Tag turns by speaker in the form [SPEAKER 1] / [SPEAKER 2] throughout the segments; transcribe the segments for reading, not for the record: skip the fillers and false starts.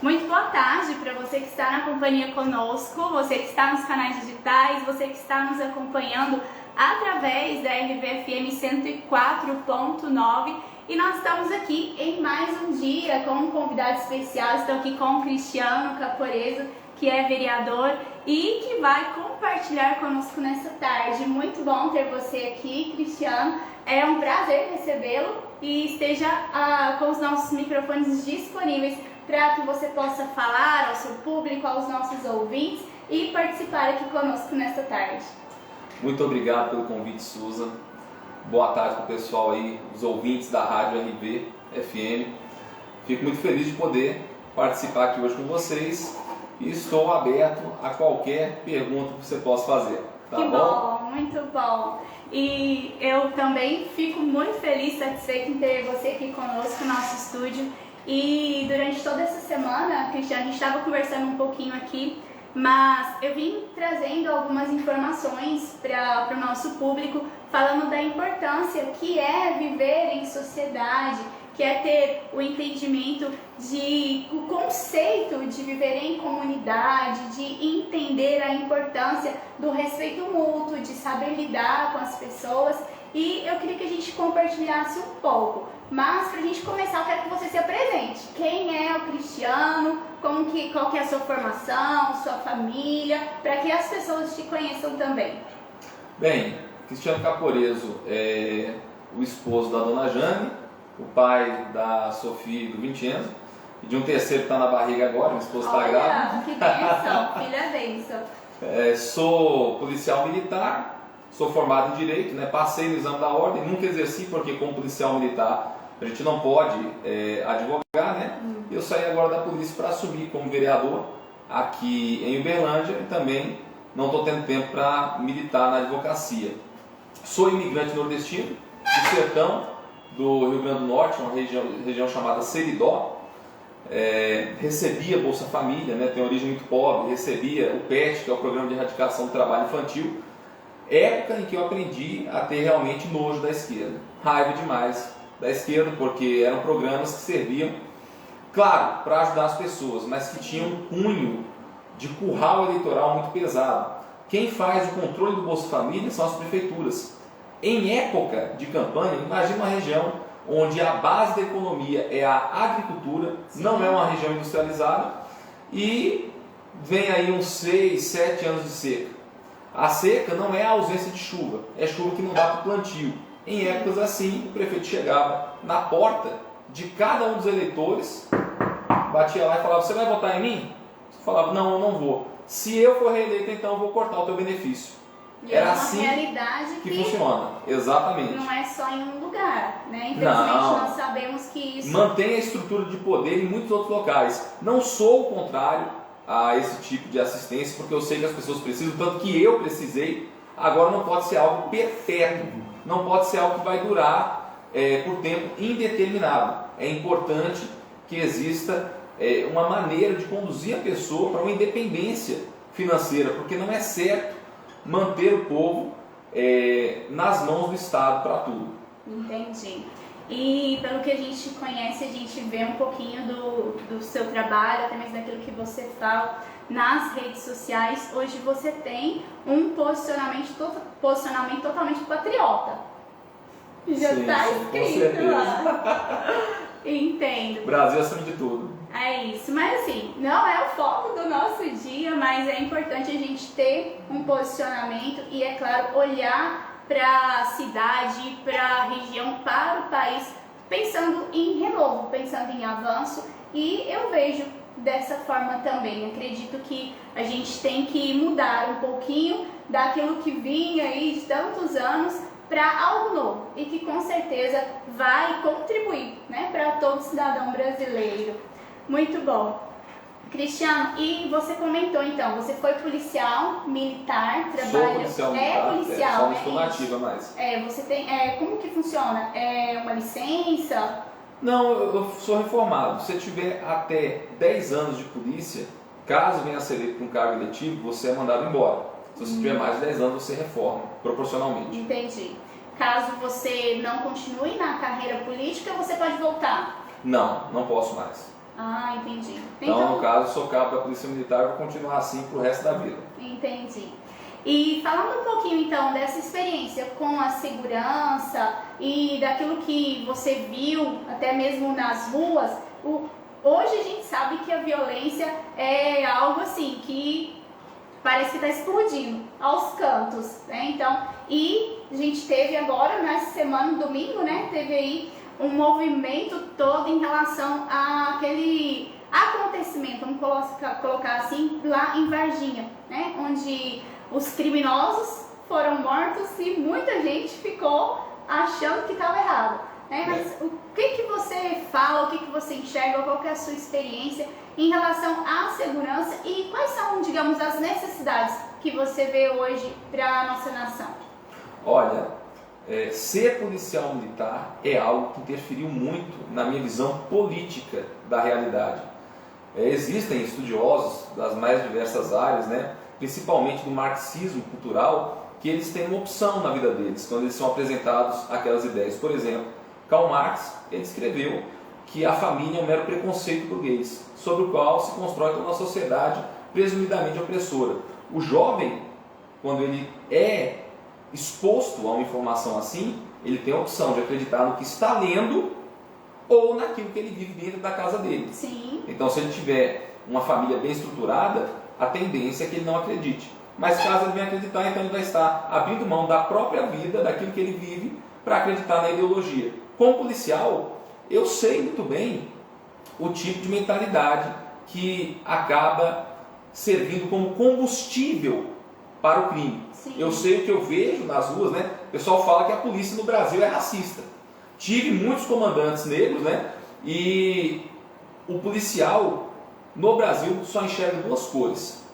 [SPEAKER 1] Muito boa tarde para você que está na companhia conosco, você que está nos canais digitais, você que está nos acompanhando através da RVFM 104.9 e nós estamos aqui em mais um dia com um convidado especial. Estou aqui com o Cristiano Caporeso, que é vereador e que vai compartilhar conosco nessa tarde. Muito bom ter você aqui, Cristiano. É um prazer recebê-lo e esteja com os nossos microfones disponíveis para que você possa falar ao seu público, aos nossos ouvintes e participar aqui conosco nesta tarde.
[SPEAKER 2] Muito obrigado pelo convite, Suza. Boa tarde para o pessoal aí, os ouvintes da Rádio RVFM. Fico muito feliz de poder participar aqui hoje com vocês e estou aberto a qualquer pergunta que você possa fazer. Tá
[SPEAKER 1] que
[SPEAKER 2] bom?
[SPEAKER 1] Muito bom. E eu também fico muito feliz, satisfeito em ter você aqui conosco no nosso estúdio. E durante toda essa semana, Cristiano, a gente estava conversando um pouquinho aqui, mas eu vim trazendo algumas informações para o nosso público, falando da importância que é viver em sociedade, que é ter o entendimento o conceito de viver em comunidade, de entender a importância do respeito mútuo, de saber lidar com as pessoas. E eu queria que a gente compartilhasse um pouco. Mas para a gente começar, eu quero que você se apresente. Quem é o Cristiano? Qual que é a sua formação, sua família, para que as pessoas te conheçam também.
[SPEAKER 2] Bem, Cristiano Caporeso é o esposo da dona Jane, o pai da Sofia e do Vincenzo, e de um terceiro que está na barriga agora, minha esposa está grávida.
[SPEAKER 1] Que bênção, filha bênção.
[SPEAKER 2] Sou policial militar, sou formado em Direito, né? Passei no exame da ordem, nunca exerci porque como policial militar a gente não pode advogar, né? Eu saí agora da polícia para assumir como vereador aqui em Uberlândia e também não estou tendo tempo para militar na advocacia. Sou imigrante nordestino, do sertão do Rio Grande do Norte, uma região chamada Seridó. Recebia Bolsa Família, né? Tem origem muito pobre, recebia o PET, que é o Programa de Erradicação do Trabalho Infantil. Época em que eu aprendi a ter realmente nojo da esquerda, raiva demais da esquerda, porque eram programas que serviam, claro, para ajudar as pessoas, mas que tinham um cunho de curral eleitoral muito pesado. Quem faz o controle do Bolsa Família são as prefeituras. Em época de campanha, imagina uma região onde a base da economia é a agricultura, não é uma região industrializada, e vem aí uns 6, 7 anos de seca. A seca não é a ausência de chuva, é chuva que não dá para o plantio. Em épocas assim, o prefeito chegava na porta de cada um dos eleitores, batia lá e falava: você vai votar em mim? Você falava: não, eu não vou. Se eu for reeleito, então eu vou cortar o teu benefício.
[SPEAKER 1] E era assim realidade
[SPEAKER 2] que funciona, exatamente.
[SPEAKER 1] Não é só em um lugar, né? Infelizmente nós sabemos que isso
[SPEAKER 2] mantém a estrutura de poder em muitos outros locais. Não sou o contrário a esse tipo de assistência, porque eu sei que as pessoas precisam, tanto que eu precisei. Agora não pode ser algo perpétuo, não pode ser algo que vai durar por tempo indeterminado. É importante que exista uma maneira de conduzir a pessoa para uma independência financeira, porque não é certo manter o povo nas mãos do Estado para tudo.
[SPEAKER 1] Entendi. E pelo que a gente conhece, a gente vê um pouquinho do seu trabalho, até mesmo daquilo que você fala nas redes sociais. Hoje você tem um posicionamento totalmente patriota. Já está escrito lá. Entendo.
[SPEAKER 2] Brasil acima de tudo.
[SPEAKER 1] É isso, mas assim, não é o foco do nosso dia, mas é importante a gente ter um posicionamento e, é claro, olhar para a cidade, para a região, para o país, pensando em renovo, pensando em avanço. E eu vejo dessa forma também. Acredito que a gente tem que mudar um pouquinho daquilo que vinha aí de tantos anos para algo novo e que com certeza vai contribuir, né, para todo cidadão brasileiro. Muito bom. Cristiano, e você comentou então, você foi policial militar, trabalha...
[SPEAKER 2] Sou policial militar,
[SPEAKER 1] policial,
[SPEAKER 2] só não estou nativa mais.
[SPEAKER 1] Você tem, como que funciona? É uma licença?
[SPEAKER 2] Não, eu sou reformado. Se você tiver até 10 anos de polícia, caso venha a ser eleito para um cargo eletivo, você é mandado embora. Se você tiver mais de 10 anos, você reforma, proporcionalmente.
[SPEAKER 1] Entendi. Caso você não continue na carreira política, você pode voltar?
[SPEAKER 2] Não, não posso mais.
[SPEAKER 1] Ah, entendi.
[SPEAKER 2] Então, no caso, sou cabo da Polícia Militar e vou continuar assim pro resto da vida.
[SPEAKER 1] Entendi. E falando um pouquinho então dessa experiência com a segurança e daquilo que você viu até mesmo nas ruas, hoje a gente sabe que a violência é algo assim que parece que está explodindo aos cantos, né? Então, e a gente teve agora, nessa semana, no domingo, né? Teve aí um movimento todo em relação àquele acontecimento, vamos colocar assim, lá em Varginha, né? Onde os criminosos foram mortos e muita gente ficou achando que estava errado, né? Mas o que você fala, o que você enxerga, qual que é a sua experiência em relação à segurança e quais são, digamos, as necessidades que você vê hoje para a nossa nação?
[SPEAKER 2] Olha, ser policial militar é algo que interferiu muito na minha visão política da realidade. Existem estudiosos das mais diversas áreas, né, principalmente do marxismo cultural, que eles têm uma opção na vida deles, quando eles são apresentados aquelas ideias. Por exemplo, Karl Marx, ele escreveu que a família é um mero preconceito burguês, sobre o qual se constrói toda uma sociedade presumidamente opressora. O jovem, quando ele é exposto a uma informação assim, ele tem a opção de acreditar no que está lendo ou naquilo que ele vive dentro da casa dele.
[SPEAKER 1] Sim.
[SPEAKER 2] Então, se ele tiver uma família bem estruturada, a tendência é que ele não acredite. Mas caso ele venha acreditar, então ele vai estar abrindo mão da própria vida, daquilo que ele vive, para acreditar na ideologia. Como policial, eu sei muito bem o tipo de mentalidade que acaba servindo como combustível para o crime.
[SPEAKER 1] Sim.
[SPEAKER 2] Eu sei o que eu vejo nas ruas, né? O pessoal fala que a polícia no Brasil é racista. Tive muitos comandantes negros, né? E o policial no Brasil só enxerga duas cores: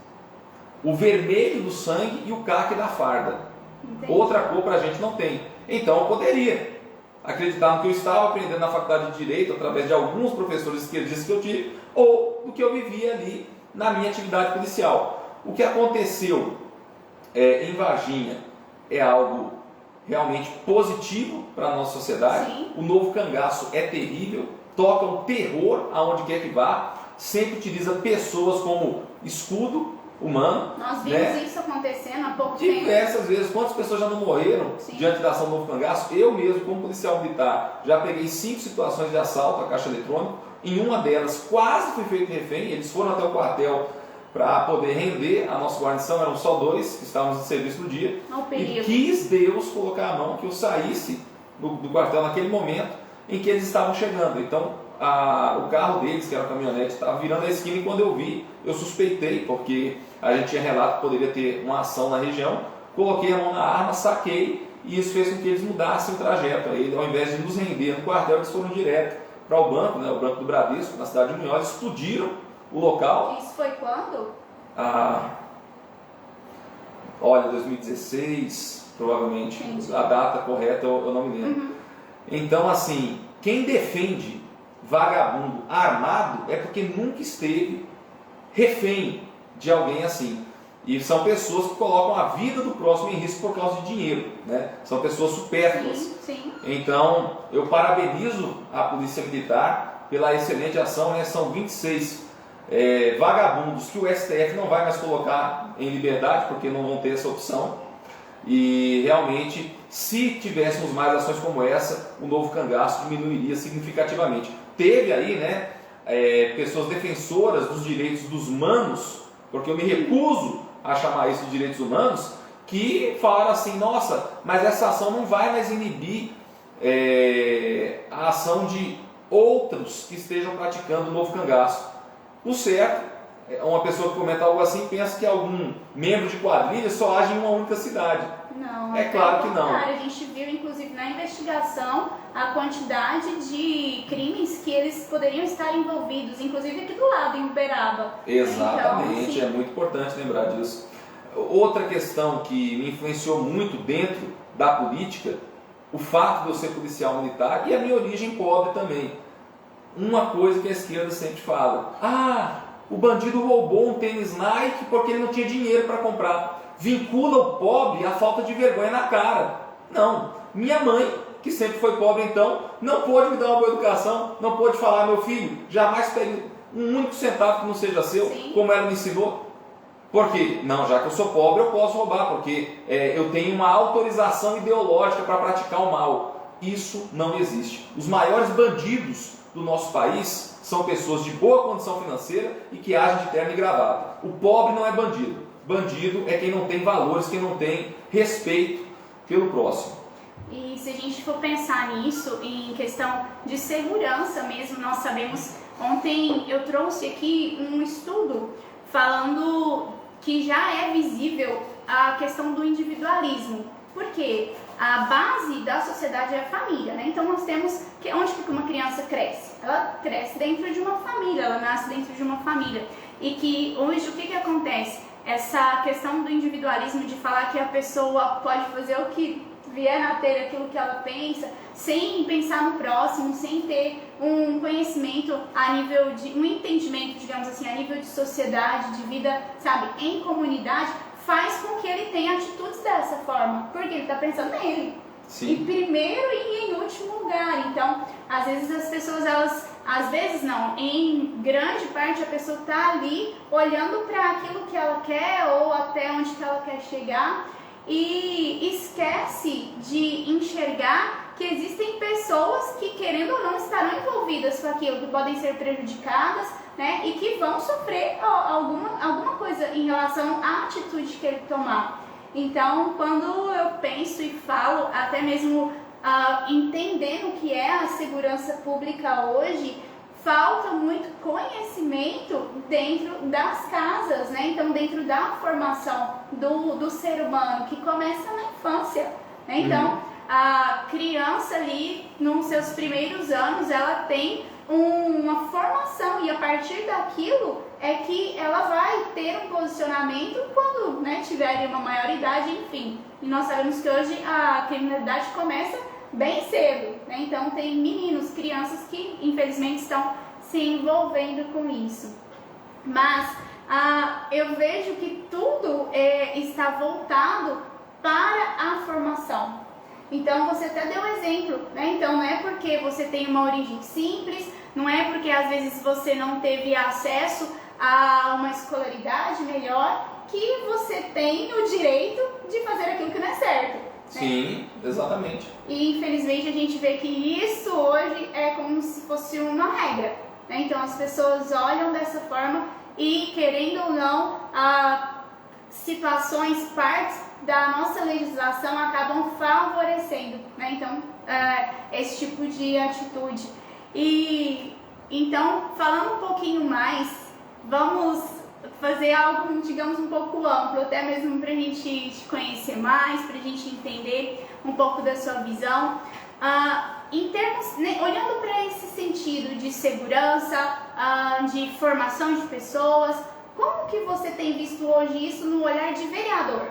[SPEAKER 2] o vermelho do sangue e o caque da farda.
[SPEAKER 1] Entendi.
[SPEAKER 2] Outra cor para a gente não tem. Então eu poderia acreditar no que eu estava aprendendo na faculdade de Direito, através de alguns professores esquerdistas que eu tive, ou do que eu vivia ali na minha atividade policial. O que aconteceu em Varginha é algo realmente positivo para a nossa sociedade.
[SPEAKER 1] Sim.
[SPEAKER 2] O novo cangaço é terrível, toca um terror aonde quer que vá, sempre utiliza pessoas como escudo humano.
[SPEAKER 1] Nós vimos,
[SPEAKER 2] né?
[SPEAKER 1] Isso acontecendo há pouco tempo.
[SPEAKER 2] Diversas vezes. Quantas pessoas já não morreram
[SPEAKER 1] Sim.
[SPEAKER 2] diante da ação do novo cangaço? Eu mesmo, como policial militar, já peguei 5 situações de assalto à caixa eletrônica. Em uma delas quase fui feito refém. Eles foram até o quartel para poder render a nossa guarnição. Eram só 2 que estávamos de serviço no dia. E quis Deus colocar a mão que eu saísse do quartel naquele momento em que eles estavam chegando. Então o carro deles, que era a caminhonete, estava virando a esquina, e quando eu vi, eu suspeitei, porque a gente tinha relato que poderia ter uma ação na região. Coloquei a mão na arma, saquei, e isso fez com que eles mudassem o trajeto. Aí, ao invés de nos render no quartel, eles foram direto para o banco, né, o Banco do Bradesco, na cidade de Munhoz, explodiram o local.
[SPEAKER 1] Isso foi quando?
[SPEAKER 2] Olha, 2016, provavelmente.
[SPEAKER 1] Entendi.
[SPEAKER 2] A data correta eu não me lembro.
[SPEAKER 1] Uhum.
[SPEAKER 2] Então, assim, quem defende vagabundo armado é porque nunca esteve refém de alguém assim. E são pessoas que colocam a vida do próximo em risco por causa de dinheiro, né? São pessoas supérfluas.
[SPEAKER 1] Sim, sim.
[SPEAKER 2] Então, eu parabenizo a Polícia Militar pela excelente ação, né? São 26 vagabundos que o STF não vai mais colocar em liberdade, porque não vão ter essa opção. E realmente, se tivéssemos mais ações como essa, o novo cangaço diminuiria significativamente. Teve aí, né, pessoas defensoras dos direitos dos humanos, porque eu me recuso a chamar isso de direitos humanos, que falaram assim: nossa, mas essa ação não vai mais inibir a ação de outros que estejam praticando o novo cangaço. O certo, uma pessoa que comenta algo assim pensa que algum membro de quadrilha só age em uma única cidade.
[SPEAKER 1] Não,
[SPEAKER 2] É claro que não.
[SPEAKER 1] A gente viu, inclusive, na investigação, a quantidade de crimes que eles poderiam estar envolvidos, inclusive aqui do lado, em Uberaba.
[SPEAKER 2] Exatamente,
[SPEAKER 1] então,
[SPEAKER 2] é muito importante lembrar disso. Outra questão que me influenciou muito dentro da política, o fato de eu ser policial militar e a minha origem pobre também. Uma coisa que a esquerda sempre fala: o bandido roubou um tênis Nike porque ele não tinha dinheiro para comprar. Vincula o pobre à falta de vergonha na cara. Não, minha mãe que sempre foi pobre, então não pôde me dar uma boa educação, não pôde falar: meu filho, jamais pegue um único centavo que não seja seu,
[SPEAKER 1] Sim.
[SPEAKER 2] como ela me ensinou. Por quê? Não, já que eu sou pobre eu posso roubar, porque eu tenho uma autorização ideológica para praticar o mal. Isso não existe. Os maiores bandidos do nosso país são pessoas de boa condição financeira e que agem de terno e gravata. O pobre não é bandido. Bandido é quem não tem valores, quem não tem respeito pelo próximo.
[SPEAKER 1] E se a gente for pensar nisso, em questão de segurança mesmo, nós sabemos, ontem eu trouxe aqui um estudo falando que já é visível a questão do individualismo. Por quê? A base da sociedade é a família, né? Então nós temos que onde que uma criança cresce? Ela cresce dentro de uma família, ela nasce dentro de uma família. E que hoje o que acontece? Essa questão do individualismo, de falar que a pessoa pode fazer o que vier na telha, aquilo que ela pensa, sem pensar no próximo, sem ter um conhecimento a nível de, um entendimento, digamos assim, a nível de sociedade, de vida, sabe, em comunidade, faz com que ele tenha atitudes dessa forma, porque ele está pensando nele.
[SPEAKER 2] Sim.
[SPEAKER 1] Em primeiro e em último lugar. Então, às vezes as pessoas, às vezes não, em grande parte a pessoa está ali olhando para aquilo que ela quer ou até onde que ela quer chegar e esquece de enxergar que existem pessoas que, querendo ou não, estarão envolvidas com aquilo, que podem ser prejudicadas, né, e que vão sofrer alguma coisa em relação à atitude que ele tomar. Então, quando eu penso e falo, até mesmo entendendo o que é a segurança pública hoje, falta muito conhecimento dentro das casas, né? Então, dentro da formação do ser humano, que começa na infância, né? Então, a criança ali, nos seus primeiros anos, ela tem uma formação, e a partir daquilo é que ela vai ter um posicionamento quando, né, tiver uma maioridade, enfim. E nós sabemos que hoje a criminalidade começa bem cedo, né? Então tem meninos, crianças que infelizmente estão se envolvendo com isso. Mas eu vejo que tudo está voltado para a formação. Então você até deu exemplo, né? Então não é porque você tem uma origem simples, não é porque às vezes você não teve acesso a uma escolaridade melhor que você tem o direito de fazer aquilo que não é certo. Né?
[SPEAKER 2] Sim, exatamente.
[SPEAKER 1] E infelizmente a gente vê que isso hoje é como se fosse uma regra, né? Então as pessoas olham dessa forma e, querendo ou não, situações, partes da nossa legislação acabam favorecendo, né? Então, esse tipo de atitude. E então, falando um pouquinho mais, vamos fazer algo, digamos, um pouco amplo, até mesmo para a gente te conhecer mais, para a gente entender um pouco da sua visão. Em termos, né, olhando para esse sentido de segurança, de formação de pessoas, como que você tem visto hoje isso no olhar de vereador?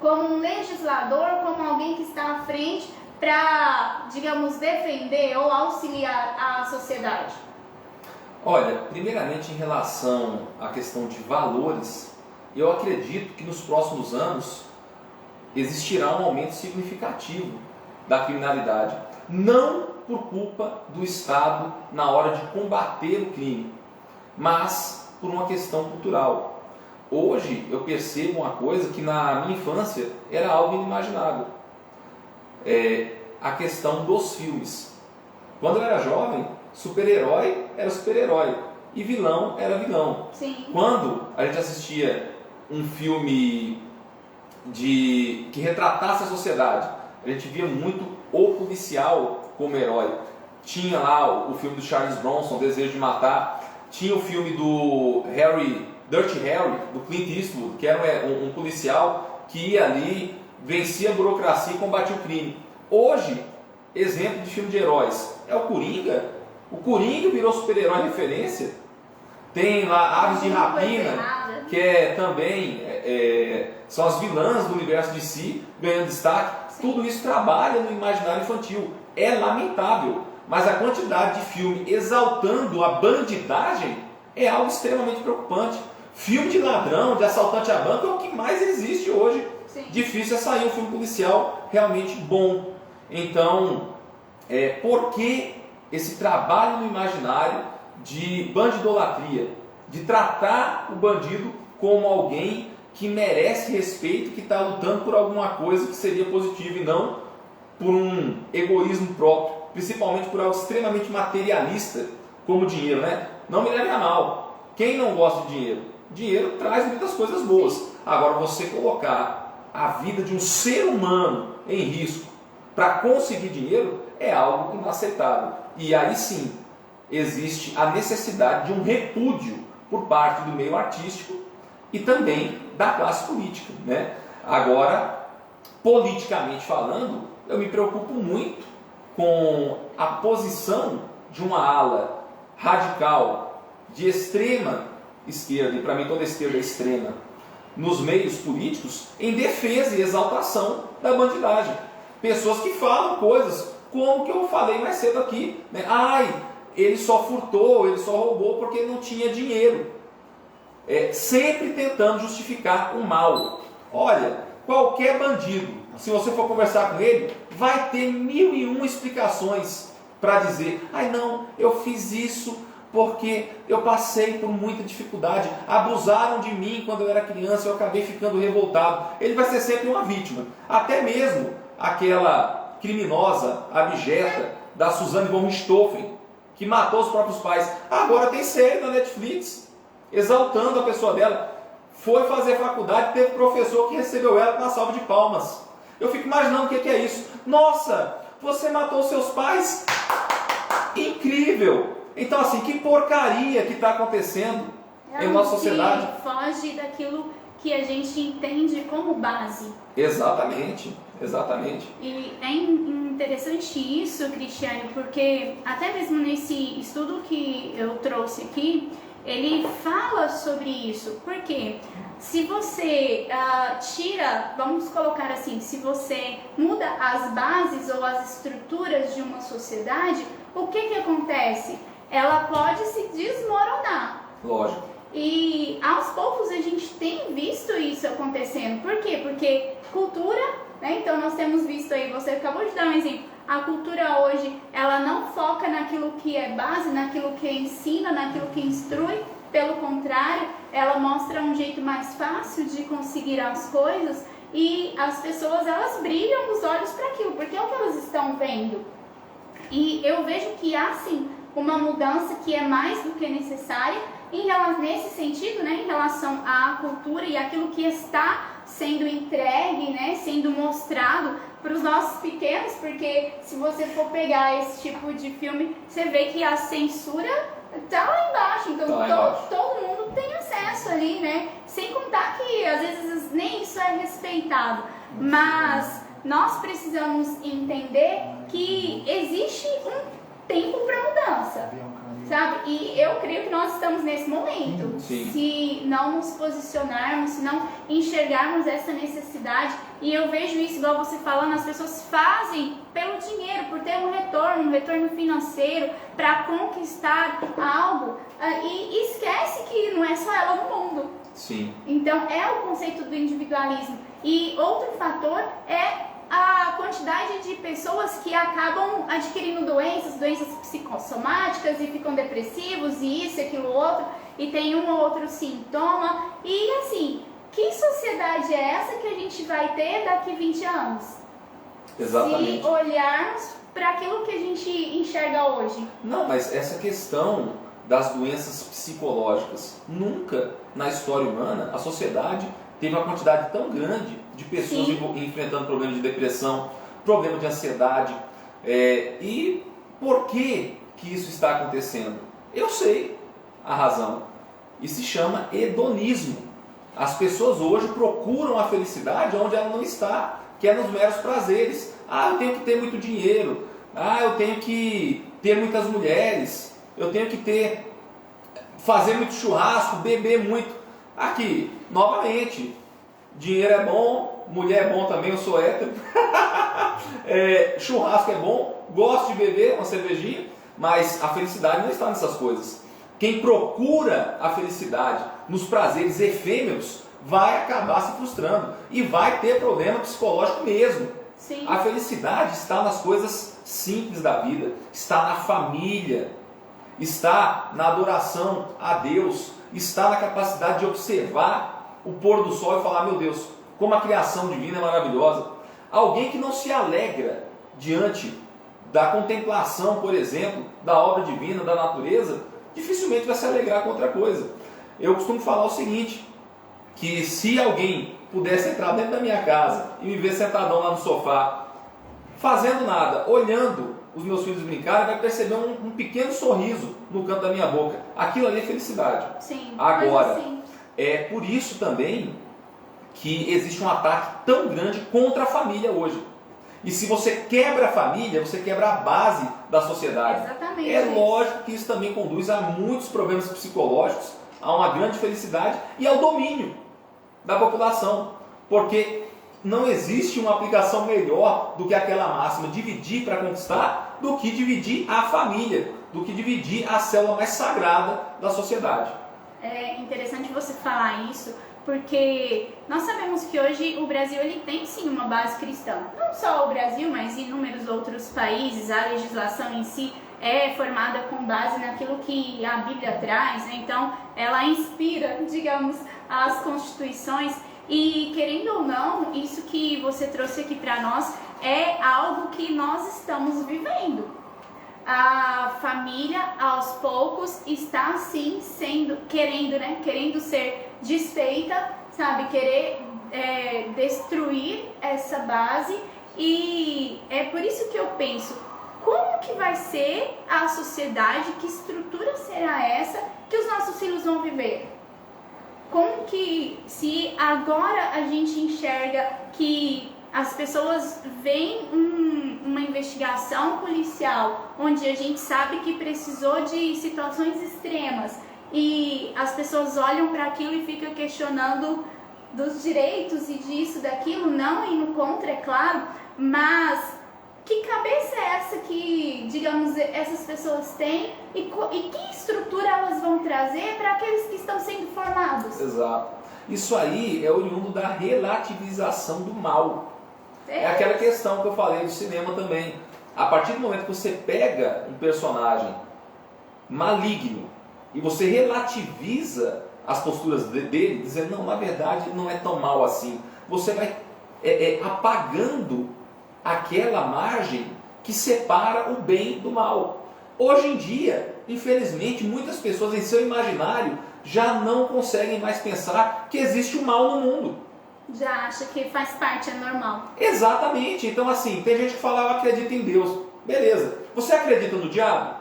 [SPEAKER 1] Como um legislador, como alguém que está à frente para, digamos, defender ou auxiliar a sociedade?
[SPEAKER 2] Olha, primeiramente em relação à questão de valores, eu acredito que nos próximos anos existirá um aumento significativo da criminalidade. Não por culpa do Estado na hora de combater o crime, mas por uma questão cultural. Hoje eu percebo uma coisa que na minha infância era algo inimaginável. A questão dos filmes. Quando eu era jovem, super-herói era super-herói e vilão era vilão.
[SPEAKER 1] Sim.
[SPEAKER 2] Quando a gente assistia um filme que retratasse a sociedade, a gente via muito o policial como herói. Tinha lá o filme do Charles Bronson, Desejo de Matar. Tinha o filme do Dirty Harry, do Clint Eastwood, que era um policial que ia ali, vencia a burocracia e combatia o crime. Hoje, exemplo de filme de heróis, é o Coringa. O Coringa virou super-herói referência. Tem lá Aves de Rapina, que também são as vilãs do universo de si, ganhando destaque. Sim. Tudo isso trabalha no imaginário infantil. É lamentável, mas a quantidade de filme exaltando a bandidagem é algo extremamente preocupante. Filme de ladrão, de assaltante a banco é o que mais existe hoje.
[SPEAKER 1] Sim.
[SPEAKER 2] Difícil é sair um filme policial realmente bom. Então, por que esse trabalho no imaginário de bandidolatria, de tratar o bandido como alguém que merece respeito, que está lutando por alguma coisa que seria positiva e não por um egoísmo próprio, principalmente por algo extremamente materialista como dinheiro, né? Não me leve a mal. Quem não gosta de dinheiro? Dinheiro traz muitas coisas boas. Agora, você colocar a vida de um ser humano em risco para conseguir dinheiro é algo inaceitável. E aí sim, existe a necessidade de um repúdio por parte do meio artístico e também da classe política, né? Agora, politicamente falando, eu me preocupo muito com a posição de uma ala radical de extrema esquerda, e para mim toda esquerda é extrema, nos meios políticos, em defesa e exaltação da bandidagem. Pessoas que falam coisas como que eu falei mais cedo aqui, né? Ai, ele só furtou, ele só roubou porque ele não tinha dinheiro. Sempre tentando justificar o mal. Olha, qualquer bandido, se você for conversar com ele, vai ter 1001 explicações para dizer: ai não, eu fiz isso porque eu passei por muita dificuldade, abusaram de mim quando eu era criança, eu acabei ficando revoltado. Ele vai ser sempre uma vítima. Até mesmo aquela criminosa abjeta da Suzane von Richthofen, que matou os próprios pais. Agora tem série na Netflix exaltando a pessoa dela. Foi fazer faculdade, teve professor que recebeu ela com uma salva de palmas. Eu fico imaginando o que é isso. Nossa, você matou seus pais? Incrível! Então assim, que porcaria que está acontecendo em nossa sociedade.
[SPEAKER 1] Que foge daquilo que a gente entende como base.
[SPEAKER 2] Exatamente, exatamente.
[SPEAKER 1] E é interessante isso, Cristiane, porque até mesmo nesse estudo que eu trouxe aqui, ele fala sobre isso. Porque se você tira, vamos colocar assim, se você muda as bases ou as estruturas de uma sociedade, o que acontece? Ela pode se desmoronar.
[SPEAKER 2] Lógico.
[SPEAKER 1] E aos poucos a gente tem visto isso acontecendo. Por quê? Porque cultura, né? Então nós temos visto aí, você acabou de dar um exemplo, a cultura hoje, ela não foca naquilo que é base, naquilo que ensina, naquilo que instrui. Pelo contrário, ela mostra um jeito mais fácil de conseguir as coisas e as pessoas, elas brilham os olhos para aquilo, porque é o que elas estão vendo. E eu vejo que há sim uma mudança que é mais do que necessária nesse sentido, né, em relação à cultura e aquilo que está sendo entregue, né, sendo mostrado para os nossos pequenos, porque se você for pegar esse tipo de filme, você vê que a censura está lá embaixo, então todo mundo tem acesso ali, né, sem contar que às vezes nem isso é respeitado, mas nós precisamos entender que existe um tempo para mudança, sabe? E eu creio que nós estamos nesse momento.
[SPEAKER 2] Sim.
[SPEAKER 1] Se não nos posicionarmos, se não enxergarmos essa necessidade, e eu vejo isso, igual você falando, as pessoas fazem pelo dinheiro, por ter um retorno financeiro, para conquistar algo, e esquece que não é só ela no mundo.
[SPEAKER 2] Sim.
[SPEAKER 1] Então é o conceito do individualismo. E outro fator é a quantidade de pessoas que acabam adquirindo doenças psicossomáticas e ficam depressivos e isso e aquilo outro, e tem um ou outro sintoma. E assim, que sociedade é essa que a gente vai ter daqui 20 anos?
[SPEAKER 2] Exatamente.
[SPEAKER 1] Se olharmos para aquilo que a gente enxerga hoje.
[SPEAKER 2] Não, mas essa questão das doenças psicológicas, nunca na história humana a sociedade teve uma quantidade tão grande de pessoas enfrentando problemas de depressão, problema de ansiedade. E por que isso está acontecendo? Eu sei a razão. E se chama hedonismo. As pessoas hoje procuram a felicidade onde ela não está, que é nos meros prazeres. Ah, eu tenho que ter muito dinheiro. Ah, eu tenho que ter muitas mulheres. Eu tenho que fazer muito churrasco, beber muito. Aqui, novamente, dinheiro é bom, mulher é bom também, eu sou hétero. Churrasco é bom, gosto de beber uma cervejinha, mas a felicidade não está nessas coisas. Quem procura a felicidade nos prazeres efêmeros vai acabar se frustrando e vai ter problema psicológico mesmo.
[SPEAKER 1] Sim.
[SPEAKER 2] A felicidade está nas coisas simples da vida, está na família, está na adoração a Deus, está na capacidade de observar o pôr do sol e falar: meu Deus, como a criação divina é maravilhosa. Alguém que não se alegra diante da contemplação, por exemplo, da obra divina, da natureza, dificilmente vai se alegrar com outra coisa. Eu costumo falar o seguinte, que se alguém pudesse entrar dentro da minha casa e me ver sentadão lá no sofá, fazendo nada, olhando os meus filhos brincarem, vai perceber um pequeno sorriso no canto da minha boca. Aquilo ali é felicidade.
[SPEAKER 1] Sim,
[SPEAKER 2] agora,
[SPEAKER 1] assim.
[SPEAKER 2] é por isso também que existe um ataque tão grande contra a família hoje. E se você quebra a família, você quebra a base da sociedade.
[SPEAKER 1] Exatamente.
[SPEAKER 2] É lógico que isso também conduz a muitos problemas psicológicos, a uma grande felicidade e ao domínio da população. Porque não existe uma aplicação melhor do que aquela máxima: dividir para conquistar, do que dividir a família, do que dividir a célula mais sagrada da sociedade.
[SPEAKER 1] É interessante você falar isso, porque nós sabemos que hoje o Brasil ele tem sim uma base cristã. Não só o Brasil, mas inúmeros outros países. A legislação em si é formada com base naquilo que a Bíblia traz, né? Então ela inspira, digamos, as constituições. E querendo ou não, isso que você trouxe aqui para nós é algo que nós estamos vivendo. A família, aos poucos, está assim querendo ser desfeita, sabe, querer destruir essa base. E é por isso que eu penso: como que vai ser a sociedade, que estrutura será essa que os nossos filhos vão viver? Como que, se agora a gente enxerga que as pessoas veem uma investigação policial onde a gente sabe que precisou de situações extremas e as pessoas olham para aquilo e ficam questionando dos direitos e disso, daquilo, não indo contra, é claro, mas que cabeça é essa que, digamos, essas pessoas têm e que estrutura elas vão trazer para aqueles que estão sendo formados?
[SPEAKER 2] Exato. Isso aí é oriundo da relativização do mal. É aquela questão que eu falei do cinema também. A partir do momento que você pega um personagem maligno e você relativiza as posturas dele, dizendo: não, na verdade não é tão mal assim, você vai apagando aquela margem que separa o bem do mal. Hoje em dia, infelizmente, muitas pessoas em seu imaginário já não conseguem mais pensar que existe o mal no mundo.
[SPEAKER 1] Já acha que faz parte, é normal.
[SPEAKER 2] Exatamente. Então, assim, tem gente que fala: eu acredito em Deus. Beleza. Você acredita no diabo?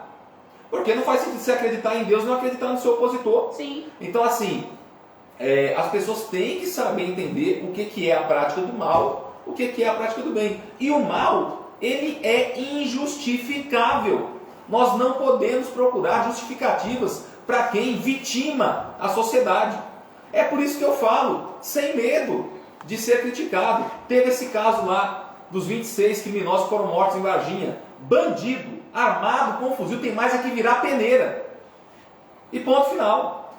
[SPEAKER 2] Porque não faz sentido você acreditar em Deus e não acreditar no seu opositor.
[SPEAKER 1] Sim.
[SPEAKER 2] Então, assim, as pessoas têm que saber entender o que é a prática do mal, o que é a prática do bem. E o mal, ele é injustificável. Nós não podemos procurar justificativas para quem vitima a sociedade. É por isso que eu falo, sem medo de ser criticado. Teve esse caso lá dos 26 criminosos que foram mortos em Varginha. Bandido, armado com fuzil, tem mais é que virar peneira. E ponto final.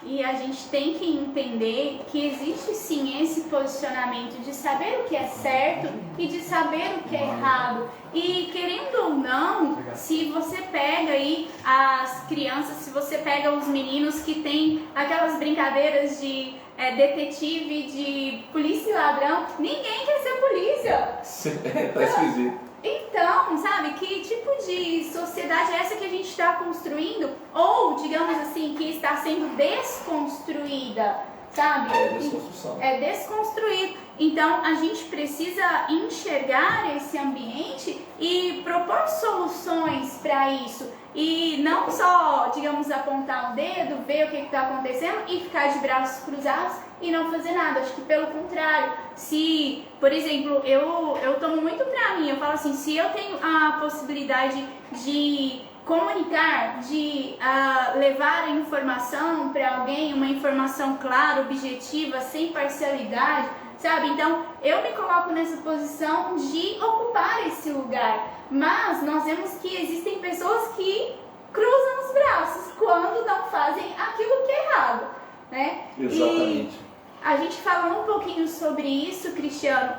[SPEAKER 1] E a gente tem que entender que existe sim esse posicionamento de saber o que é certo e de saber o que é errado. E querendo ou não, se você pega aí as crianças, se você pega os meninos que tem aquelas brincadeiras de detetive, de polícia e ladrão, ninguém quer ser polícia.
[SPEAKER 2] Tá esquisito.
[SPEAKER 1] Então, sabe, que tipo de sociedade é essa que a gente está construindo? Ou, digamos assim, que está sendo desconstruída, sabe?
[SPEAKER 2] É desconstrução.
[SPEAKER 1] É desconstruído. Então, a gente precisa enxergar esse ambiente e propor soluções para isso. E não só, digamos, apontar o dedo, ver o que está acontecendo e ficar de braços cruzados e não fazer nada. Acho que pelo contrário, se, por exemplo, eu tomo muito pra mim, eu falo assim, se eu tenho a possibilidade de comunicar, de levar a informação para alguém, uma informação clara, objetiva, sem parcialidade, sabe? Então, eu me coloco nessa posição de ocupar esse lugar. Mas nós vemos que existem pessoas que cruzam os braços quando não fazem aquilo que é errado, né?
[SPEAKER 2] Exatamente.
[SPEAKER 1] a gente falando um pouquinho sobre isso, Cristiano,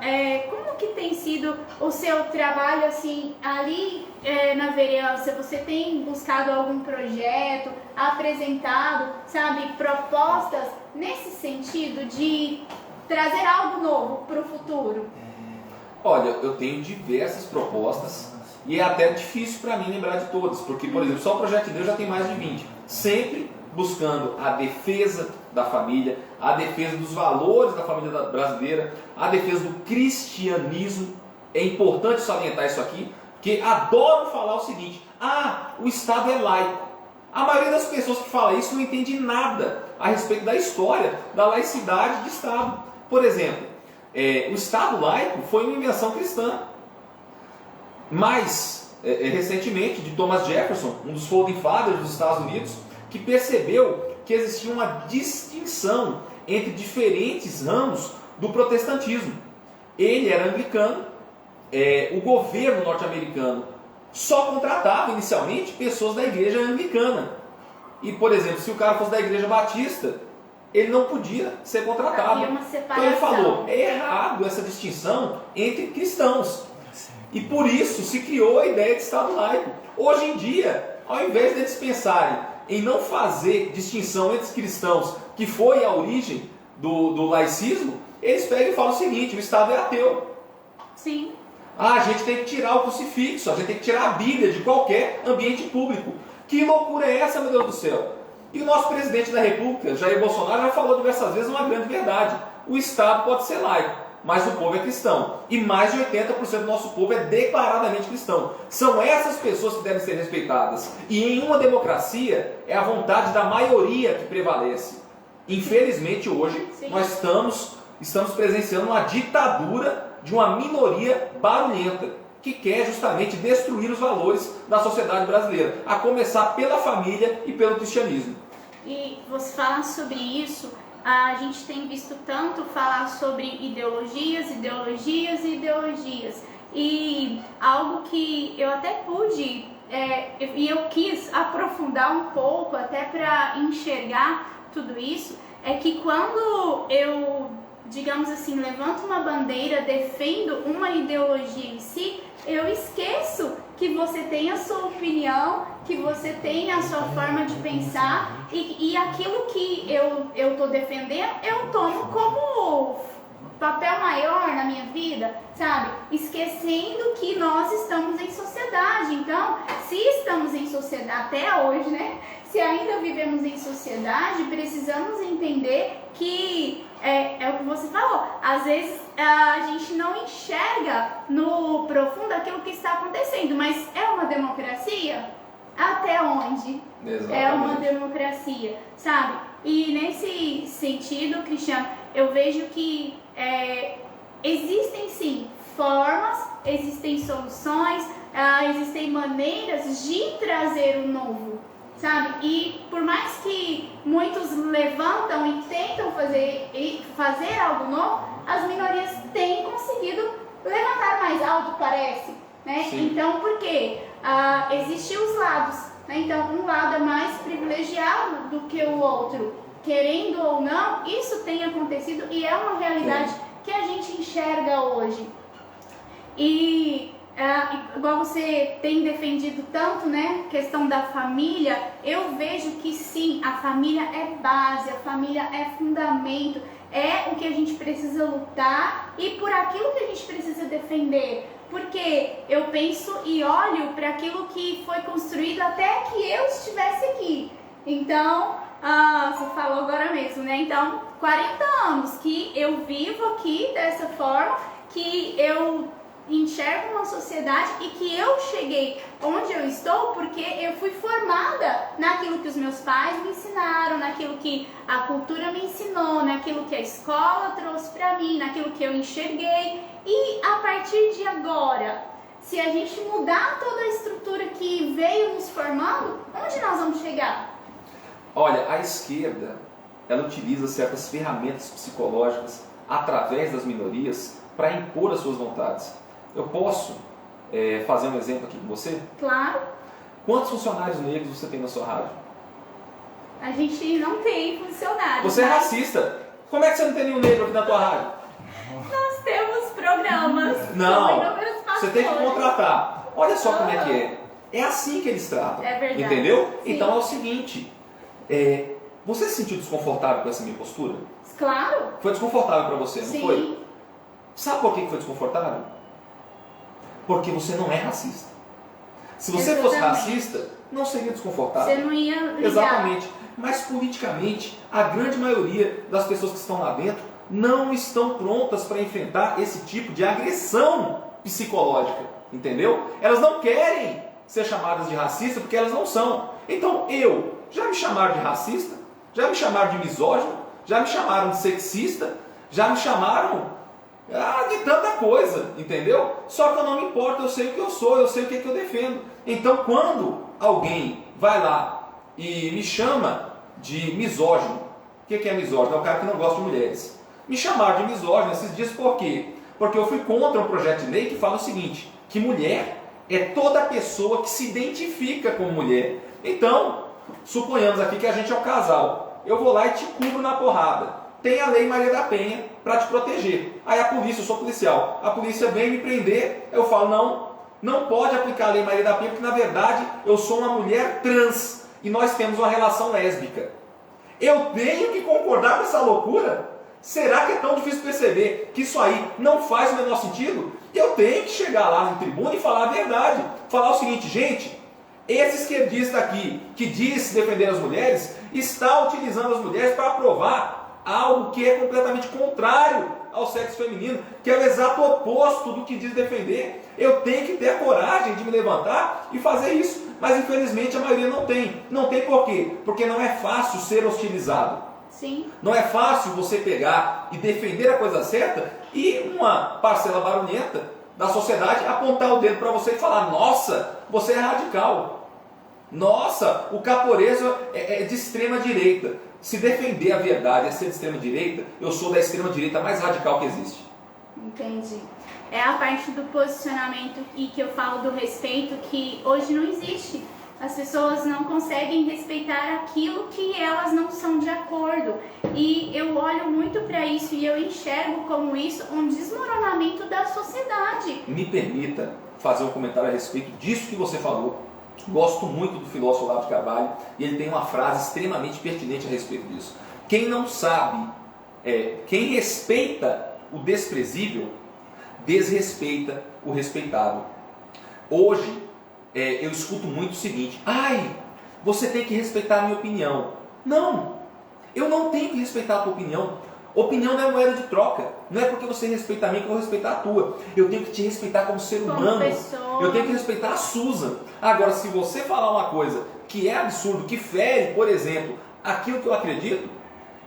[SPEAKER 1] como que tem sido o seu trabalho assim ali na vereança? Você tem buscado algum projeto, apresentado, sabe, propostas nesse sentido de trazer algo novo para o futuro?
[SPEAKER 2] Olha, eu tenho diversas propostas e é até difícil para mim lembrar de todas, porque, por exemplo, só o Projeto de Deus já tem mais de 20. Sempre buscando a defesa da família, a defesa dos valores da família brasileira, a defesa do cristianismo. É importante salientar isso aqui, porque adoram falar o seguinte: o Estado é laico. A maioria das pessoas que fala isso não entende nada a respeito da história da laicidade de Estado. Por exemplo, o Estado laico foi uma invenção cristã. Mas, recentemente, de Thomas Jefferson, um dos Founding Fathers dos Estados Unidos, que percebeu que existia uma distinção entre diferentes ramos do protestantismo. Ele era anglicano, o governo norte-americano só contratava inicialmente pessoas da igreja anglicana. E, por exemplo, se o cara fosse da igreja batista, ele não podia ser contratado.
[SPEAKER 1] Havia uma separação.
[SPEAKER 2] Então ele falou, é errado essa distinção entre cristãos. E por isso se criou a ideia de Estado laico. Hoje em dia, ao invés deles pensarem em não fazer distinção entre os cristãos, que foi a origem do laicismo, eles pegam e falam o seguinte: o Estado é ateu.
[SPEAKER 1] Sim.
[SPEAKER 2] A gente tem que tirar o crucifixo, a gente tem que tirar a Bíblia de qualquer ambiente público. Que loucura é essa, meu Deus do céu? E o nosso presidente da República, Jair Bolsonaro, já falou diversas vezes uma grande verdade: o Estado pode ser laico, mas o povo é cristão. E mais de 80% do nosso povo é declaradamente cristão. São essas pessoas que devem ser respeitadas. E em uma democracia, é a vontade da maioria que prevalece. Infelizmente, hoje,
[SPEAKER 1] Sim.
[SPEAKER 2] nós estamos presenciando uma ditadura de uma minoria barulhenta, que quer justamente destruir os valores da sociedade brasileira, a começar pela família e pelo cristianismo.
[SPEAKER 1] E você fala sobre isso, a gente tem visto tanto falar sobre ideologias. E algo que eu até pude, e eu quis aprofundar um pouco, até para enxergar tudo isso, é que quando eu, digamos assim, levanto uma bandeira, defendo uma ideologia em si, eu esqueço que você tem a sua opinião, que você tem a sua forma de pensar, e aquilo que eu estou defendendo, eu tomo como papel maior na minha vida, sabe? Esquecendo que nós estamos em sociedade. Então, se estamos em sociedade até hoje, né? Se ainda vivemos em sociedade, precisamos entender que é o que você falou. Às vezes a gente não enxerga no profundo aquilo que está acontecendo, mas é uma democracia? Até onde?
[SPEAKER 2] Exatamente.
[SPEAKER 1] É uma democracia, sabe? E nesse sentido, Cristiano, eu vejo que existem sim formas, existem soluções, existem maneiras de trazer o novo, sabe? E por mais que muitos levantam e tentam fazer algo novo, as minorias têm conseguido levantar mais alto, parece, né?
[SPEAKER 2] Sim.
[SPEAKER 1] Então, por quê? Existem os lados, né? Então, um lado é mais privilegiado do que o outro. Querendo ou não, isso tem acontecido e é uma realidade que a gente enxerga hoje. E igual você tem defendido tanto, né, questão da família, eu vejo que sim, a família é base, a família é fundamento, é o que a gente precisa lutar e por aquilo que a gente precisa defender. Porque eu penso e olho para aquilo que foi construído até que eu estivesse aqui. Então, você falou agora mesmo, né? Então, 40 anos que eu vivo aqui dessa forma, que eu enxergo uma sociedade e que eu cheguei onde eu estou porque eu fui formada naquilo que os meus pais me ensinaram, naquilo que a cultura me ensinou, naquilo que a escola trouxe para mim, naquilo que eu enxerguei. E a partir de agora, se a gente mudar toda a estrutura que veio nos formando, onde nós vamos chegar?
[SPEAKER 2] Olha, a esquerda, ela utiliza certas ferramentas psicológicas através das minorias para impor as suas vontades. Eu posso fazer um exemplo aqui com você?
[SPEAKER 1] Claro.
[SPEAKER 2] Quantos funcionários negros você tem na sua rádio?
[SPEAKER 1] A gente não tem funcionários.
[SPEAKER 2] Você é racista. Como é que você não tem nenhum negro aqui na tua rádio?
[SPEAKER 1] Nós temos programas.
[SPEAKER 2] Não,
[SPEAKER 1] inúmeros
[SPEAKER 2] você tem que
[SPEAKER 1] pastores.
[SPEAKER 2] contratar. Olha só como é que é. É assim que eles tratam.
[SPEAKER 1] É verdade.
[SPEAKER 2] Entendeu?
[SPEAKER 1] Sim.
[SPEAKER 2] Então é o seguinte, você se sentiu desconfortável com essa minha postura?
[SPEAKER 1] Claro.
[SPEAKER 2] Foi desconfortável para você, não
[SPEAKER 1] Sim.
[SPEAKER 2] foi? Sabe por que foi desconfortável? Porque você não é racista. Se você fosse racista, não seria desconfortável.
[SPEAKER 1] Você não ia ligar.
[SPEAKER 2] Exatamente. Mas politicamente, a grande maioria das pessoas que estão lá dentro não estão prontas para enfrentar esse tipo de agressão psicológica. Entendeu? Elas não querem ser chamadas de racista porque elas não são. Então já me chamaram de racista, já me chamaram de misógino, já me chamaram de sexista, já me chamaram de tanta coisa, entendeu? Só que eu não me importo, eu sei o que eu sou, eu sei o que eu defendo. Então quando alguém vai lá e me chama de misógino, o que é misógino? É o cara que não gosta de mulheres. Me chamaram de misógino esses dias por quê? Porque eu fui contra um projeto de lei que fala o seguinte, que mulher é toda pessoa que se identifica como mulher. Então, suponhamos aqui que a gente é um casal. Eu vou lá e te cubro na porrada. Tem a Lei Maria da Penha para te proteger. Aí a polícia, eu sou policial, a polícia vem me prender, eu falo, não pode aplicar a Lei Maria da Penha, porque na verdade eu sou uma mulher trans e nós temos uma relação lésbica. Eu tenho que concordar com essa loucura? Será que é tão difícil perceber que isso aí não faz o menor sentido? Eu tenho que chegar lá no tribuna e falar a verdade. Falar o seguinte, gente, esse esquerdista aqui, que diz defender as mulheres, está utilizando as mulheres para aprovar algo que é completamente contrário ao sexo feminino, que é o exato oposto do que diz defender. Eu tenho que ter a coragem de me levantar e fazer isso. Mas infelizmente a maioria não tem. Não tem por quê? Porque não é fácil ser hostilizado.
[SPEAKER 1] Sim.
[SPEAKER 2] Não é fácil você pegar e defender a coisa certa e uma parcela barulhenta da sociedade apontar o dedo para você e falar, nossa, você é radical. Nossa, o Caporeso é de extrema direita. Se defender a verdade é ser de extrema direita, eu sou da extrema direita mais radical que existe.
[SPEAKER 1] Entendi. É a parte do posicionamento e que eu falo do respeito que hoje não existe. As pessoas não conseguem respeitar aquilo que elas não são de acordo. E eu olho muito para isso e eu enxergo como isso um desmoronamento da sociedade.
[SPEAKER 2] Me permita fazer um comentário a respeito disso que você falou. Gosto muito do filósofo Olavo de Carvalho e ele tem uma frase extremamente pertinente a respeito disso. Quem não sabe, quem respeita o desprezível, desrespeita o respeitável. Hoje, eu escuto muito o seguinte, você tem que respeitar a minha opinião. Não, eu não tenho que respeitar a tua opinião. Opinião não é moeda de troca. Não é porque você respeita a minha que eu vou respeitar a tua. Eu tenho que te respeitar como ser humano.
[SPEAKER 1] Pessoa.
[SPEAKER 2] Eu tenho que respeitar a Susan. Agora, se você falar uma coisa que é absurdo, que fere, por exemplo, aquilo que eu acredito,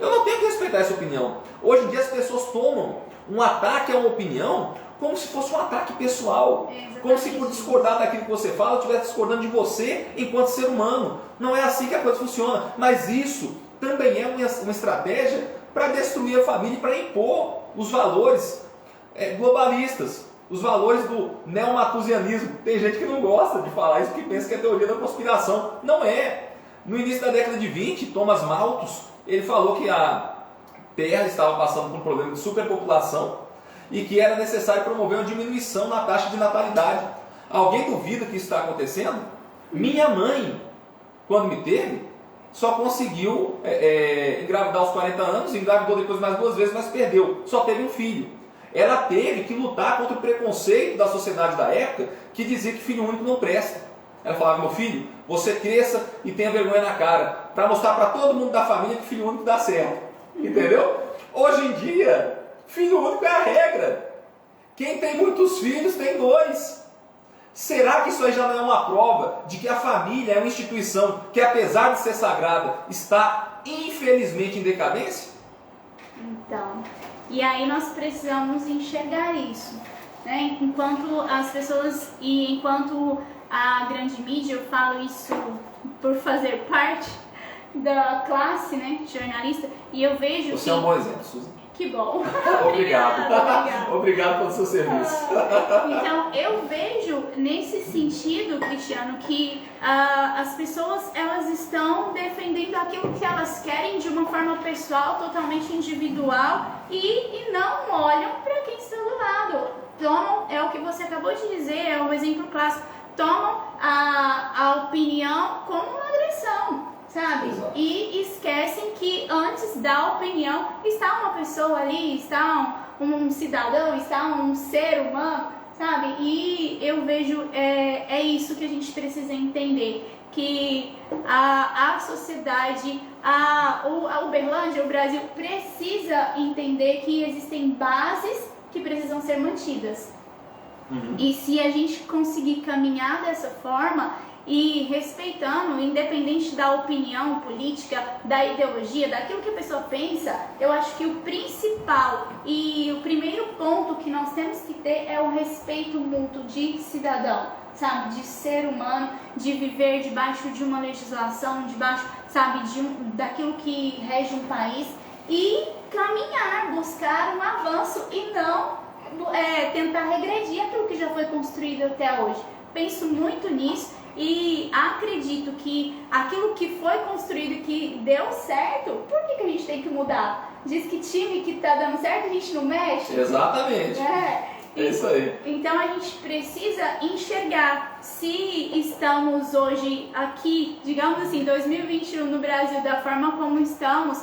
[SPEAKER 2] eu não tenho que respeitar essa opinião. Hoje em dia as pessoas tomam um ataque a uma opinião como se fosse um ataque pessoal. Como se por discordar daquilo que você fala, eu estivesse discordando de você enquanto ser humano. Não é assim que a coisa funciona. Mas isso também é uma estratégia para destruir a família e para impor os valores globalistas, os valores do neomatusianismo. Tem gente que não gosta de falar isso, que pensa que é teoria da conspiração. Não é. No início da década de 20, Thomas Malthus, ele falou que a Terra estava passando por um problema de superpopulação e que era necessário promover uma diminuição na taxa de natalidade. Alguém duvida que isso está acontecendo? Minha mãe, quando me teve, só conseguiu engravidar aos 40 anos, engravidou depois mais 2 vezes, mas perdeu. Só teve um filho. Ela teve que lutar contra o preconceito da sociedade da época que dizia que filho único não presta. Ela falava, meu filho, você cresça e tenha vergonha na cara, para mostrar para todo mundo da família que filho único dá certo. Entendeu? Hoje em dia, filho único é a regra. Quem tem muitos filhos tem 2. Será que isso aí já não é uma prova de que a família é uma instituição que, apesar de ser sagrada, está infelizmente em decadência?
[SPEAKER 1] Então, e aí nós precisamos enxergar isso, né? Enquanto as pessoas e enquanto a grande mídia, eu falo isso por fazer parte da classe, né, jornalista, e eu vejo
[SPEAKER 2] Você é um bom exemplo, Suzy.
[SPEAKER 1] Que bom.
[SPEAKER 2] Obrigado.
[SPEAKER 1] Obrigada.
[SPEAKER 2] Obrigado pelo seu serviço.
[SPEAKER 1] Então, eu vejo nesse sentido, Cristiano, que as pessoas elas estão defendendo aquilo que elas querem de uma forma pessoal, totalmente individual e não olham para quem está do lado. Tomam, é o que você acabou de dizer, é um exemplo clássico, tomam a opinião como uma agressão. Sabe?
[SPEAKER 2] Exato.
[SPEAKER 1] E esquecem que antes da opinião está uma pessoa ali, está um cidadão, está um ser humano, sabe? E eu vejo, é isso que a gente precisa entender, que a sociedade, a Uberlândia, o Brasil precisa entender que existem bases que precisam ser mantidas. E se a gente conseguir caminhar dessa forma, e respeitando, independente da opinião política, da ideologia, daquilo que a pessoa pensa, eu acho que o principal e o primeiro ponto que nós temos que ter é o respeito mútuo de cidadão, sabe? De ser humano, de viver debaixo de uma legislação, debaixo, sabe, daquilo que rege um país e caminhar, buscar um avanço e não tentar regredir aquilo que já foi construído até hoje. Penso muito nisso. E acredito que aquilo que foi construído e que deu certo, por que a gente tem que mudar? Diz que time que tá dando certo a gente não mexe?
[SPEAKER 2] Exatamente. É isso aí.
[SPEAKER 1] Então a gente precisa enxergar se estamos hoje aqui, digamos assim, 2021 no Brasil, da forma como estamos,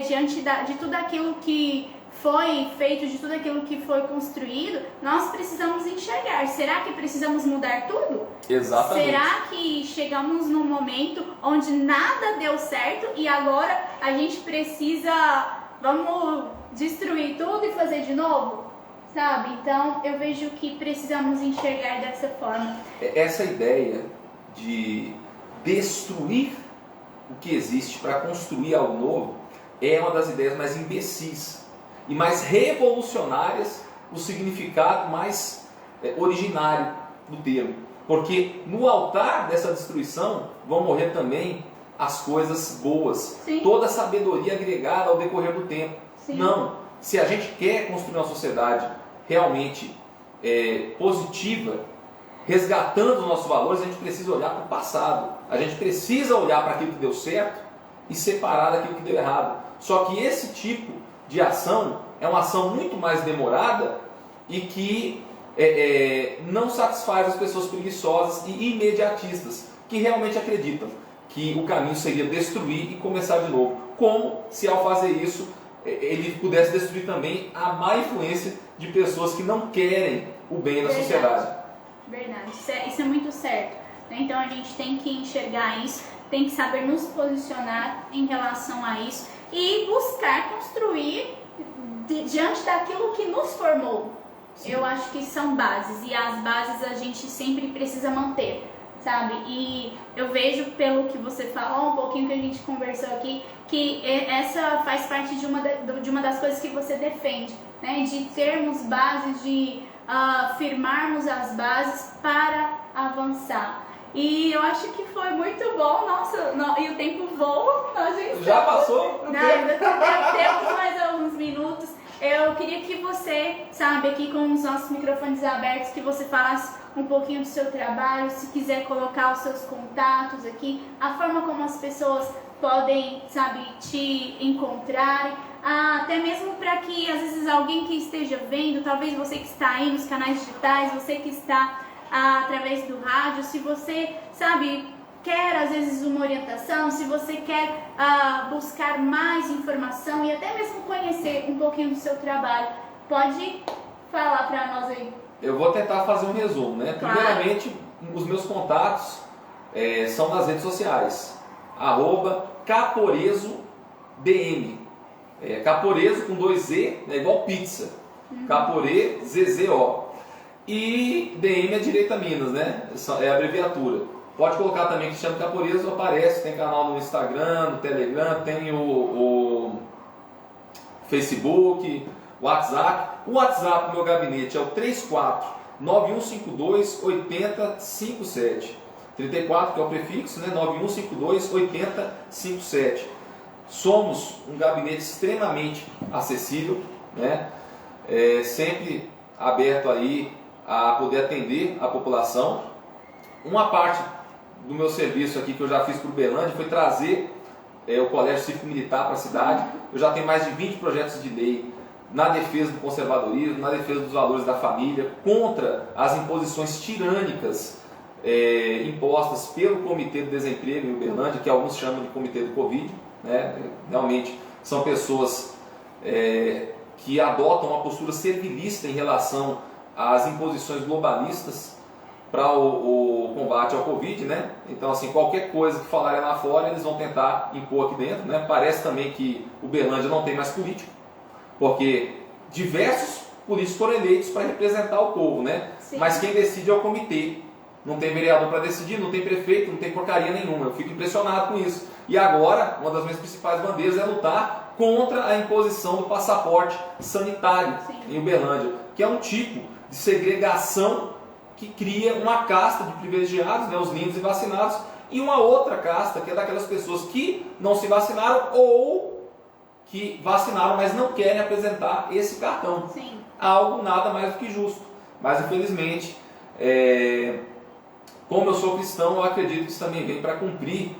[SPEAKER 1] diante de tudo aquilo que foi feito, de tudo aquilo que foi construído, nós precisamos enxergar. Será que precisamos mudar tudo?
[SPEAKER 2] Exatamente.
[SPEAKER 1] Será que chegamos num momento onde nada deu certo e agora a gente precisa, vamos destruir tudo e fazer de novo? Sabe? Então eu vejo que precisamos enxergar dessa forma.
[SPEAKER 2] Essa ideia de destruir o que existe para construir algo novo é uma das ideias mais imbecis e mais revolucionárias, o significado mais originário do termo. Porque no altar dessa destruição vão morrer também as coisas boas,
[SPEAKER 1] Sim.
[SPEAKER 2] toda a sabedoria agregada ao decorrer do tempo.
[SPEAKER 1] Sim.
[SPEAKER 2] Não, se a gente quer construir uma sociedade realmente positiva, resgatando os nossos valores, a gente precisa olhar para o passado, a gente precisa olhar para aquilo que deu certo e separar daquilo que deu errado. Só que esse tipo de ação é uma ação muito mais demorada e que não satisfaz as pessoas preguiçosas e imediatistas, que realmente acreditam que o caminho seria destruir e começar de novo. Como se ao fazer isso ele pudesse destruir também a má influência de pessoas que não querem o bem da sociedade.
[SPEAKER 1] Verdade, isso é muito certo. Então a gente tem que enxergar isso, tem que saber nos posicionar em relação a isso e buscar construir diante daquilo que nos formou. Sim. Eu acho que são bases e as bases a gente sempre precisa manter, sabe? E eu vejo pelo que você falou, um pouquinho que a gente conversou aqui, que essa faz parte de uma das coisas que você defende, né? De termos bases, de firmarmos as bases para avançar. E eu acho que foi muito bom, nossa, e o tempo voa.
[SPEAKER 2] Já passou?
[SPEAKER 1] Não, ainda temos mais alguns minutos. Eu queria que você, sabe, aqui com os nossos microfones abertos, que você falasse um pouquinho do seu trabalho, se quiser colocar os seus contatos aqui, a forma como as pessoas podem, sabe, te encontrarem, até mesmo para que às vezes alguém que esteja vendo, talvez você que está aí nos canais digitais, você que está através do rádio, se você, sabe, quer às vezes uma orientação, se você quer buscar mais informação e até mesmo conhecer um pouquinho do seu trabalho, pode falar para nós aí.
[SPEAKER 2] Eu vou tentar fazer um resumo, né?
[SPEAKER 1] Claro.
[SPEAKER 2] Primeiramente, os meus contatos são nas redes sociais, @caporezodm, Caporezo com 2 E, igual pizza, Caporezzo. E DM é Direita Minas, né? É a abreviatura. Pode colocar também Cristiano Caporezo, aparece, tem canal no Instagram, no Telegram, tem o Facebook, WhatsApp. O WhatsApp do meu gabinete é o 34-9152-8057. 34, que é o prefixo, né? 9152-8057. somos um gabinete extremamente acessível, né? Sempre aberto aí a poder atender a população. Uma parte do meu serviço aqui que eu já fiz para o Uberlândia foi trazer o Colégio Cívico Militar para a cidade. Eu já tenho mais de 20 projetos de lei na defesa do conservadorismo, na defesa dos valores da família, contra as imposições tirânicas impostas pelo Comitê do Desemprego em Uberlândia, que alguns chamam de Comitê do Covid, né? Realmente são pessoas que adotam uma postura servilista em relação às imposições globalistas para o combate ao Covid, né? Então, assim, qualquer coisa que falarem lá fora, eles vão tentar impor aqui dentro, né? Parece também que Uberlândia não tem mais político, porque diversos políticos foram eleitos para representar o povo, né?
[SPEAKER 1] Sim.
[SPEAKER 2] Mas quem decide é o comitê. Não tem vereador para decidir, não tem prefeito, não tem porcaria nenhuma. Eu fico impressionado com isso. E agora, uma das minhas principais bandeiras é lutar contra a imposição do passaporte sanitário em Uberlândia, que é um tipo de segregação que cria uma casta de privilegiados, né, os lindos e vacinados, e uma outra casta, que é daquelas pessoas que não se vacinaram ou que vacinaram, mas não querem apresentar esse cartão.
[SPEAKER 1] Sim.
[SPEAKER 2] Algo nada mais do que justo. Mas, infelizmente, como eu sou cristão, eu acredito que isso também vem para cumprir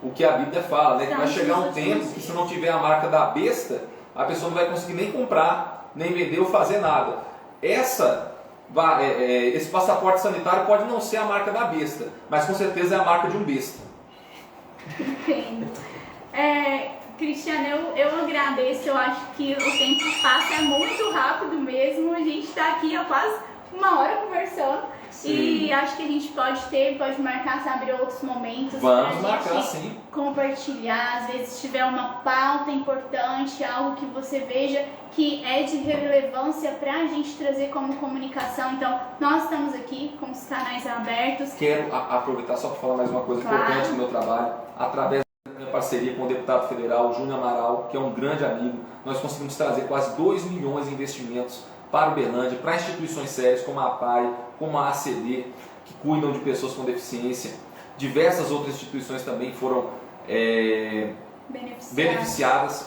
[SPEAKER 2] o que a Bíblia fala, né? Que vai chegar um tempo que, se não tiver a marca da besta, a pessoa não vai conseguir nem comprar, nem vender ou fazer nada. Esse passaporte sanitário pode não ser a marca da besta, mas com certeza é a marca de um besta.
[SPEAKER 1] Entendo. Cristiano, eu agradeço, eu acho que o tempo passa muito rápido mesmo, a gente está aqui há quase uma hora conversando. Sim. E acho que a gente pode marcar, sabe, outros momentos.
[SPEAKER 2] Vamos marcar, sim.
[SPEAKER 1] Compartilhar, às vezes tiver uma pauta importante, algo que você veja que é de relevância para a gente trazer como comunicação. Então, nós estamos aqui com os canais abertos.
[SPEAKER 2] Quero aproveitar só para falar mais uma coisa importante do meu trabalho. Através da minha parceria com o deputado federal Júnior Amaral, que é um grande amigo, nós conseguimos trazer quase 2 milhões de investimentos para Uberlândia, para instituições sérias como a APAI, como a ACD, que cuidam de pessoas com deficiência. Diversas outras instituições também foram beneficiadas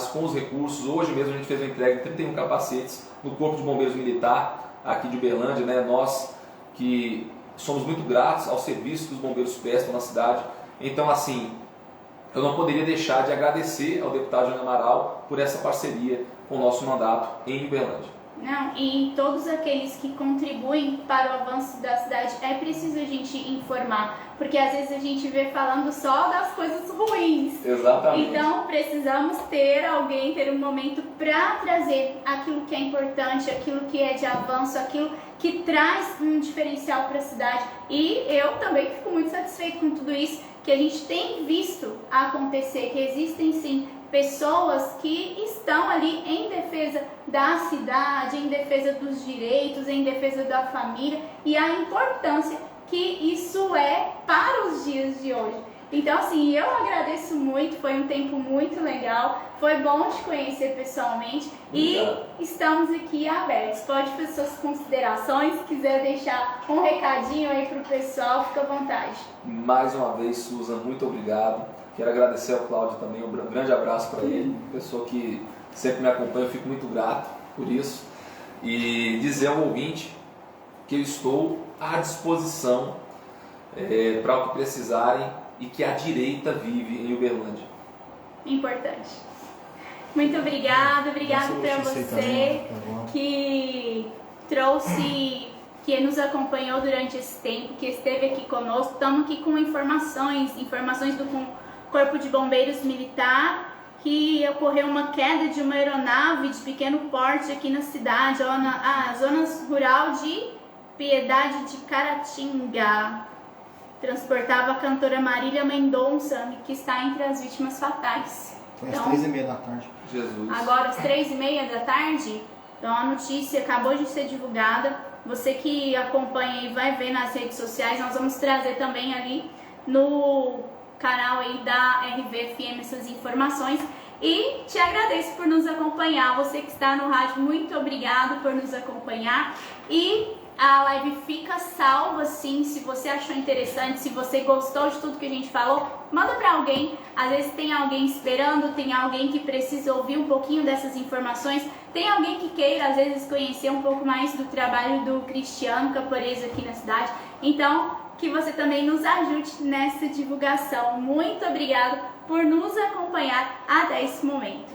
[SPEAKER 2] com os recursos. Hoje mesmo a gente fez uma entrega de 31 capacetes no Corpo de Bombeiros Militar aqui de Uberlândia, né? Nós que somos muito gratos ao serviço que os bombeiros prestam na cidade. Então, assim, eu não poderia deixar de agradecer ao deputado Júnior Amaral por essa parceria com o nosso mandato em Uberlândia.
[SPEAKER 1] Não, e todos aqueles que contribuem para o avanço da cidade, é preciso a gente informar, porque às vezes a gente vê falando só das coisas ruins.
[SPEAKER 2] Exatamente.
[SPEAKER 1] Então precisamos ter um momento para trazer aquilo que é importante, aquilo que é de avanço, aquilo que traz um diferencial para a cidade. E eu também fico muito satisfeito com tudo isso que a gente tem visto acontecer, que existem sim pessoas que estão ali em defesa da cidade, em defesa dos direitos, em defesa da família e a importância que isso é para os dias de hoje. Então, assim, eu agradeço muito, foi um tempo muito legal, foi bom te conhecer pessoalmente e estamos aqui abertos. Pode fazer suas considerações, se quiser deixar um recadinho aí para o pessoal, fica à vontade.
[SPEAKER 2] Mais uma vez, Susan, muito obrigado. Quero agradecer ao Cláudio também, um grande abraço para ele, pessoa que sempre me acompanha, eu fico muito grato por isso. E dizer ao ouvinte que eu estou à disposição para o que precisarem e que a direita vive em Uberlândia.
[SPEAKER 1] Importante. Muito obrigada para você que trouxe, que nos acompanhou durante esse tempo, que esteve aqui conosco. Estamos aqui com informações do Corpo de Bombeiros Militar, que ocorreu uma queda de uma aeronave de pequeno porte aqui na cidade, na zona rural de Piedade de Caratinga. Transportava a cantora Marília Mendonça, que está entre as vítimas fatais.
[SPEAKER 3] Foi às 3h30 da tarde.
[SPEAKER 2] Jesus.
[SPEAKER 1] Agora, às 3h30 da tarde, então a notícia acabou de ser divulgada. Você que acompanha e vai ver nas redes sociais, nós vamos trazer também ali no canal aí da RVFM essas informações. E te agradeço por nos acompanhar. Você que está no rádio, muito obrigado por nos acompanhar. E A live fica salva, sim, se você achou interessante, se você gostou de tudo que a gente falou, manda para alguém. Às vezes tem alguém esperando, tem alguém que precisa ouvir um pouquinho dessas informações, tem alguém que queira, às vezes, conhecer um pouco mais do trabalho do Cristiano Caporeso aqui na cidade. Então, que você também nos ajude nessa divulgação. Muito obrigado por nos acompanhar até esse momento.